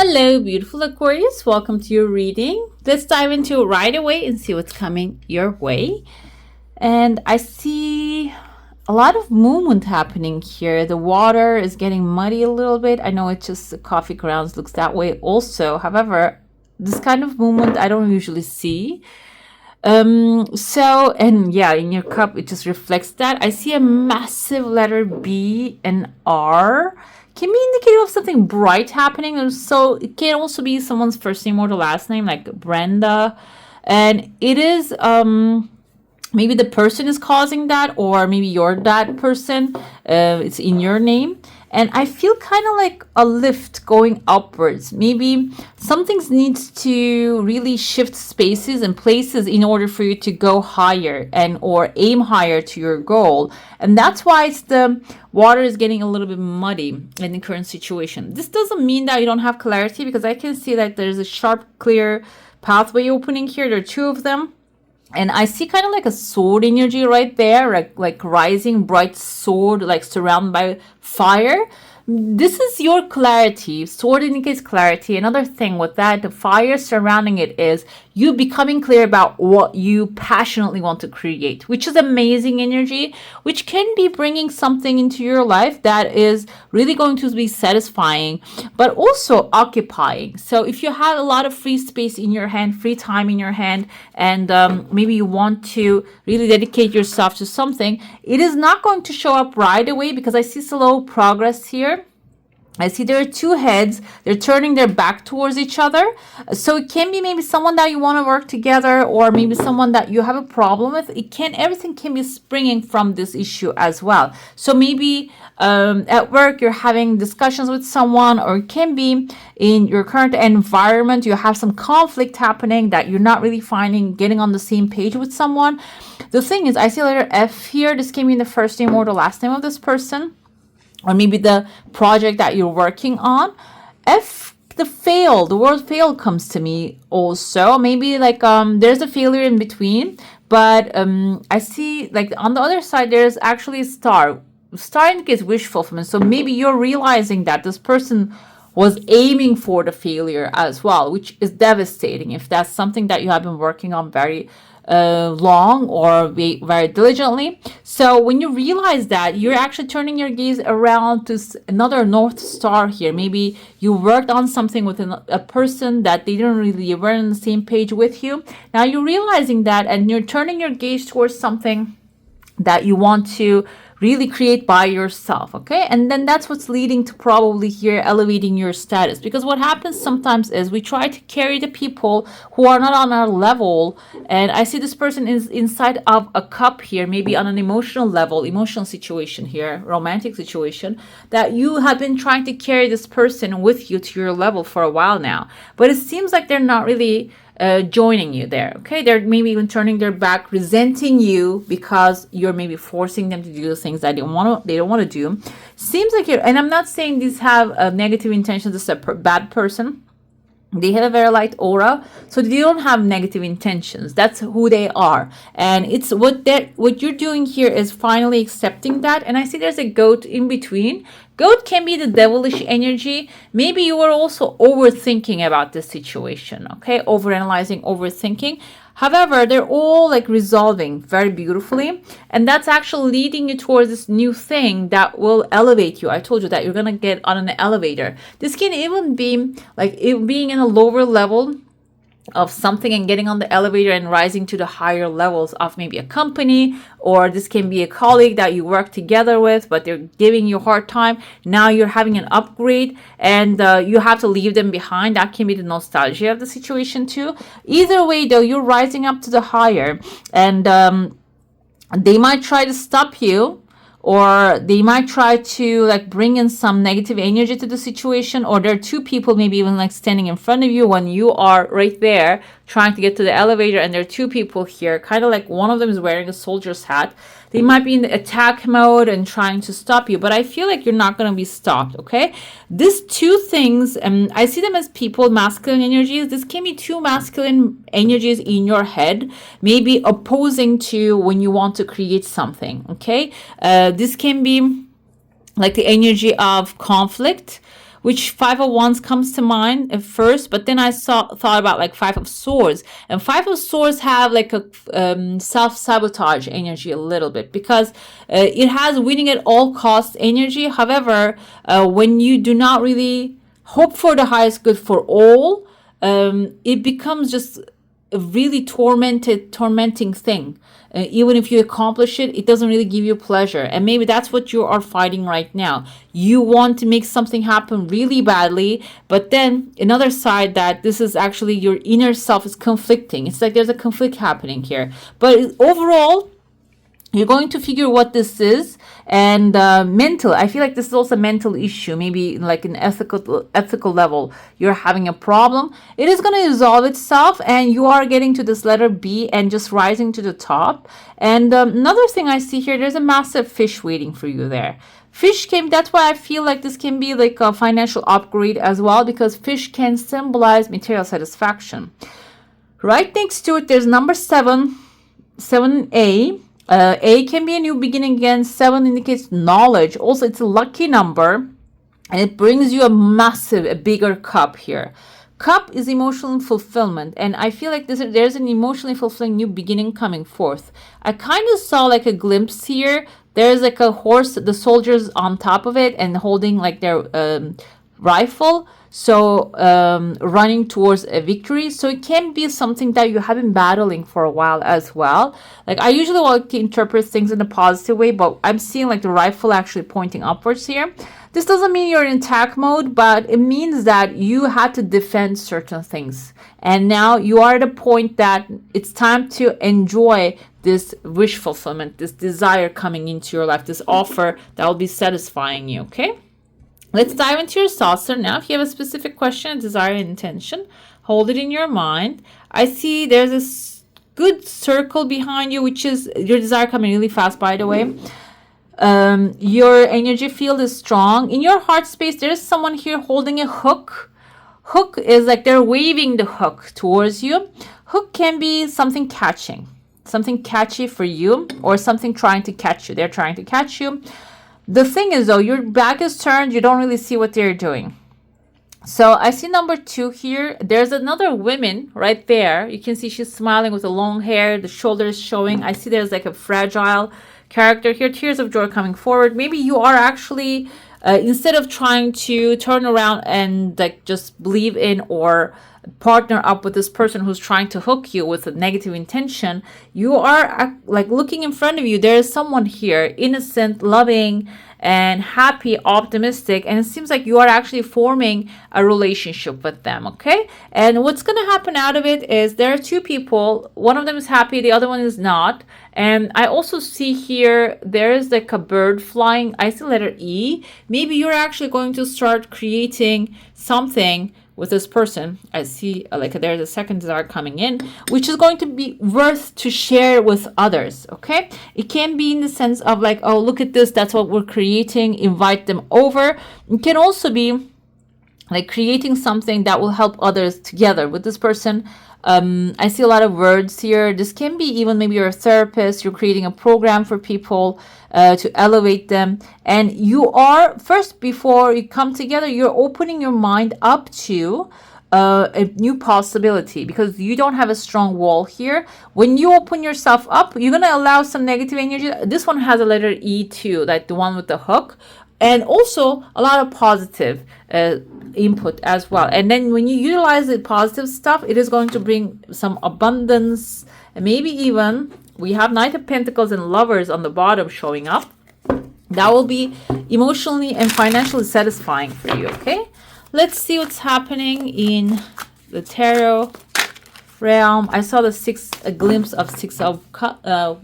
Hello, beautiful Aquarius. Welcome to your reading. Let's dive into it right away and see what's coming your way. And I see a lot of movement happening here. The water is getting muddy a little bit. I know it's just the coffee grounds looks that way also. However, this kind of movement I don't usually see. And yeah, in your cup, it just reflects that. I see a massive letter B and R. Can be indicative of something bright happening. And so it can also be someone's first name or the last name, like Brenda. And it is, maybe the person is causing that, or maybe you're that person. It's in your name. And I feel kind of like a lift going upwards. Maybe something needs to really shift spaces and places in order for you to go higher and or aim higher to your goal. And that's why the water is getting a little bit muddy in the current situation. This doesn't mean that you don't have clarity, because I can see that there's a sharp, clear pathway opening here. There are two of them. And I see kind of like a sword energy right there, like rising bright sword, like surrounded by fire. This is your clarity. Sword indicates clarity. Another thing with that, the fire surrounding it is you becoming clear about what you passionately want to create, which is amazing energy, which can be bringing something into your life that is really going to be satisfying, but also occupying. So if you have a lot of free space in your hand, free time in your hand, and maybe you want to really dedicate yourself to something, it is not going to show up right away, because I see slow progress here. I see there are two heads. They're turning their back towards each other. So it can be maybe someone that you want to work together, or maybe someone that you have a problem with. Everything can be springing from this issue as well. So maybe at work you're having discussions with someone, or it can be in your current environment you have some conflict happening that you're not really finding getting on the same page with someone. The thing is, I see letter F here. This can be the first name or the last name of this person, or maybe the project that you're working on. F, the word fail comes to me also. Maybe like there's a failure in between, but I see like on the other side there's actually a star. Star indicates wish fulfillment. So maybe you're realizing that this person was aiming for the failure as well, which is devastating if that's something that you have been working on very long or very diligently. So when you realize that, you're actually turning your gaze around to another North Star here. Maybe you worked on something with a person that they didn't really were on the same page with you. Now you're realizing that, and you're turning your gaze towards something that you want to really create by yourself, okay? And then that's what's leading to probably here elevating your status, because what happens sometimes is we try to carry the people who are not on our level. And I see this person is inside of a cup here, maybe on an emotional level, emotional situation here, romantic situation, that you have been trying to carry this person with you to your level for a while now, but it seems like they're not really joining you there, okay? They're maybe even turning their back, resenting you because you're maybe forcing them to do the things that they don't want to do. Seems like you're, and I'm not saying these have negative intentions. This is a bad person. They have a very light aura, so they don't have negative intentions. That's who they are, and it's what you're doing here is finally accepting that. And I see there's a goat in between. Goat can be the devilish energy. Maybe you are also overthinking about this situation, okay? Overanalyzing, overthinking. However, they're all like resolving very beautifully, and that's actually leading you towards this new thing that will elevate you. I told you that you're gonna get on an elevator. This can even be like it being in a lower level of something and getting on the elevator and rising to the higher levels of maybe a company, or this can be a colleague that you work together with, but they're giving you a hard time. Now you're having an upgrade, and you have to leave them behind. That can be the nostalgia of the situation too. Either way though, you're rising up to the higher, and they might try to stop you, or they might try to like bring in some negative energy to the situation, or there are two people maybe even like standing in front of you when you are right there trying to get to the elevator, and there are two people here, kind of like one of them is wearing a soldier's hat. They might be in the attack mode and trying to stop you, but I feel like you're not going to be stopped, okay? These two things, I see them as people, masculine energies. This can be two masculine energies in your head, maybe opposing to when you want to create something, okay? This can be like the energy of conflict, which Five of Wands comes to mind at first, but then I thought about like Five of Swords, and Five of Swords have like a self-sabotage energy a little bit, because it has winning at all costs energy. However, when you do not really hope for the highest good for all, it becomes just a really tormenting thing. Even if you accomplish it, it doesn't really give you pleasure. And maybe that's what you are fighting right now. You want to make something happen really badly, but then another side that this is actually your inner self is conflicting. It's like there's a conflict happening here. But overall, you're going to figure what this is. And mental, I feel like this is also a mental issue, maybe like an ethical level. You're having a problem. It is going to resolve itself, and you are getting to this letter B and just rising to the top. And another thing I see here, there's a massive fish waiting for you there. Fish came, that's why I feel like this can be like a financial upgrade as well, because fish can symbolize material satisfaction. Right next to it, there's number 7, 7A. A can be a new beginning again. 7 indicates knowledge. Also, it's a lucky number, and it brings you a bigger cup here. Cup is emotional fulfillment, and I feel like there's an emotionally fulfilling new beginning coming forth. I kind of saw like a glimpse here. There's like a horse, the soldiers on top of it, and holding like their rifle. So running towards a victory. So it can be something that you have been battling for a while as well. Like I usually like to interpret things in a positive way, but I'm seeing like the rifle actually pointing upwards here. This doesn't mean you're in attack mode, but it means that you had to defend certain things. And now you are at a point that it's time to enjoy this wish fulfillment, this desire coming into your life, this offer that will be satisfying you, okay? Let's dive into your saucer now. If you have a specific question, a desire, and intention, hold it in your mind. I see there's a good circle behind you, which is your desire coming really fast, by the way. Your energy field is strong. In your heart space, there's someone here holding a hook. Hook is like they're waving the hook towards you. Hook can be something catching, something catchy for you, or something trying to catch you. They're trying to catch you. The thing is, though, your back is turned. You don't really see what they're doing. So I see number 2 here. There's another woman right there. You can see she's smiling with the long hair. The shoulders showing. I see there's like a fragile character here. Tears of joy coming forward. Maybe you are actually, instead of trying to turn around and like just believe in or partner up with this person who's trying to hook you with a negative intention, you are like looking in front of you. There is someone here, innocent, loving, and happy, optimistic, and it seems like you are actually forming a relationship with them, okay? And what's going to happen out of it is there are 2 people. One of them is happy, the other one is not. And I also see here there is like a bird flying. I see letter E. Maybe you're actually going to start creating something with this person. I see like there's a second desire coming in, which is going to be worth to share with others, okay? It can be in the sense of like, oh, look at this, that's what we're creating, invite them over. It can also be like creating something that will help others together with this person. I see a lot of words here. This can be even maybe you're a therapist, you're creating a program for people to elevate them. And you are, first, before you come together, you're opening your mind up to a new possibility, because you don't have a strong wall here. When you open yourself up, you're going to allow some negative energy. This one has a letter E too, like the one with the hook. And also a lot of positive input as well. And then when you utilize the positive stuff, it is going to bring some abundance. And maybe even we have Knight of Pentacles and Lovers on the bottom showing up. That will be emotionally and financially satisfying for you, okay? Let's see what's happening in the tarot realm. I saw a glimpse of 6 of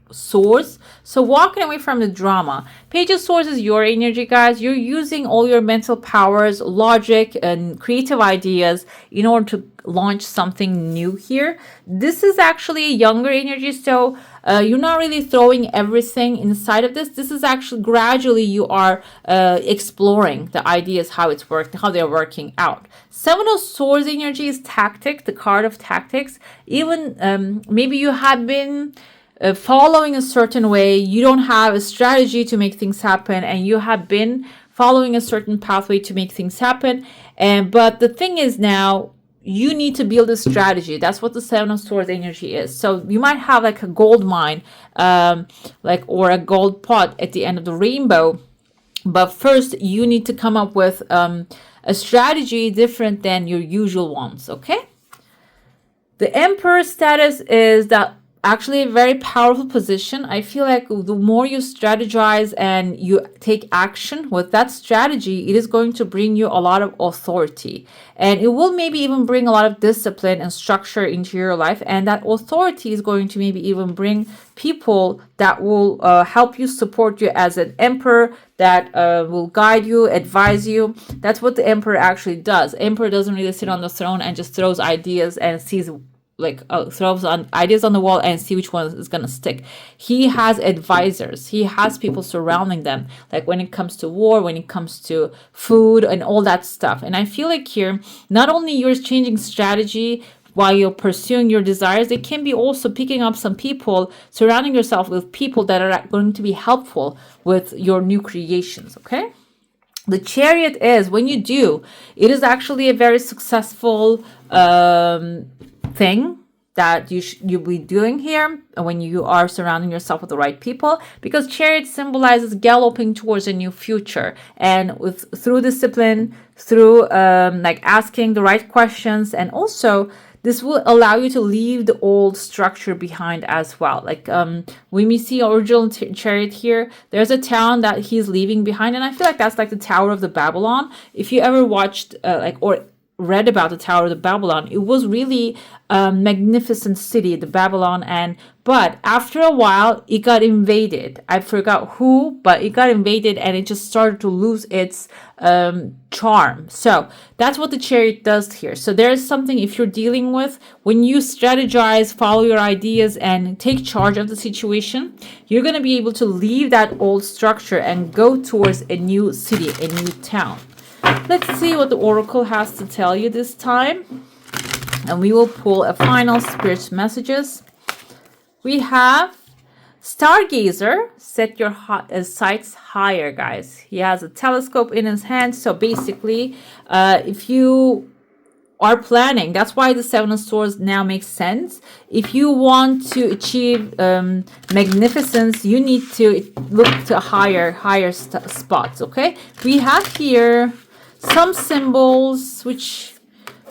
Swords. So walking away from the drama. Page of Swords is your energy, guys. You're using all your mental powers, logic, and creative ideas in order to launch something new here. This is actually a younger energy, so you're not really throwing everything inside of this. This is actually gradually you are exploring the ideas, how it's worked, how they're working out. 7 of Swords energy is tactic, the card of tactics. Even maybe you have been following a certain way, you don't have a strategy to make things happen, and you have been following a certain pathway to make things happen. But the thing is now, you need to build a strategy. That's what the Seven of Swords energy is. So you might have like a gold mine, or a gold pot at the end of the rainbow. But first, you need to come up with a strategy different than your usual ones, okay? The Emperor status is that actually a very powerful position. I feel like the more you strategize and you take action with that strategy, it is going to bring you a lot of authority, and it will maybe even bring a lot of discipline and structure into your life. And that authority is going to maybe even bring people that will help you, support you as an emperor, that will guide you, advise you. That's what the emperor actually does. Emperor doesn't really sit on the throne and just throws ideas and sees throws on ideas on the wall and see which one is going to stick. He has advisors. He has people surrounding them, like when it comes to war, when it comes to food and all that stuff. And I feel like here, not only you're changing strategy while you're pursuing your desires, it can be also picking up some people, surrounding yourself with people that are going to be helpful with your new creations, okay? The Chariot is, when you do, it is actually a very successful thing that you'll be doing here when you are surrounding yourself with the right people, because Chariot symbolizes galloping towards a new future, and through discipline, through asking the right questions, and also this will allow you to leave the old structure behind as well. When we see original Chariot here, there's a town that he's leaving behind, and I feel like that's like the Tower of the Babylon. If you ever watched or read about the Tower of the Babylon, it was really a magnificent city, the Babylon, but after a while it got invaded. I forgot who, but it got invaded and it just started to lose its charm. So that's what the Chariot does here. So there's something, if you're dealing with, when you strategize, follow your ideas, and take charge of the situation, you're going to be able to leave that old structure and go towards a new city, a new town. Let's see what the Oracle has to tell you this time. And we will pull a final spirit messages. We have Stargazer. Set your sights higher, guys. He has a telescope in his hand. So basically, if you are planning, that's why the Seven of Swords now makes sense. If you want to achieve magnificence, you need to look to higher spots, okay? We have here some symbols, which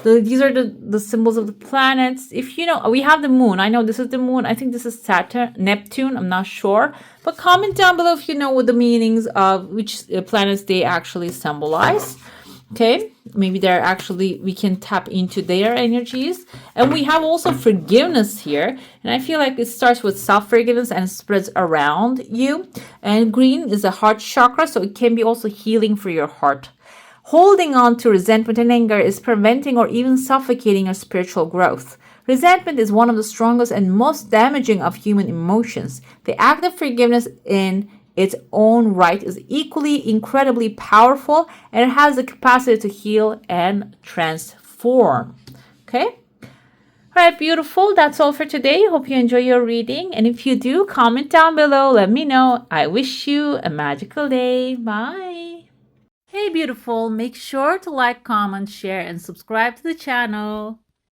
these are the symbols of the planets. If you know, we have the moon. I know this is the moon. I think this is Saturn, Neptune. I'm not sure. But comment down below if you know what the meanings of which planets they actually symbolize. Okay, maybe they're actually, we can tap into their energies. And we have also forgiveness here. And I feel like it starts with self-forgiveness and spreads around you. And green is a heart chakra, so it can be also healing for your heart. Holding on to resentment and anger is preventing or even suffocating your spiritual growth. Resentment is one of the strongest and most damaging of human emotions. The act of forgiveness in its own right is equally incredibly powerful, and it has the capacity to heal and transform. Okay? All right, beautiful. That's all for today. Hope you enjoy your reading. And if you do, comment down below. Let me know. I wish you a magical day. Bye. Hey beautiful, make sure to like, comment, share, and subscribe to the channel.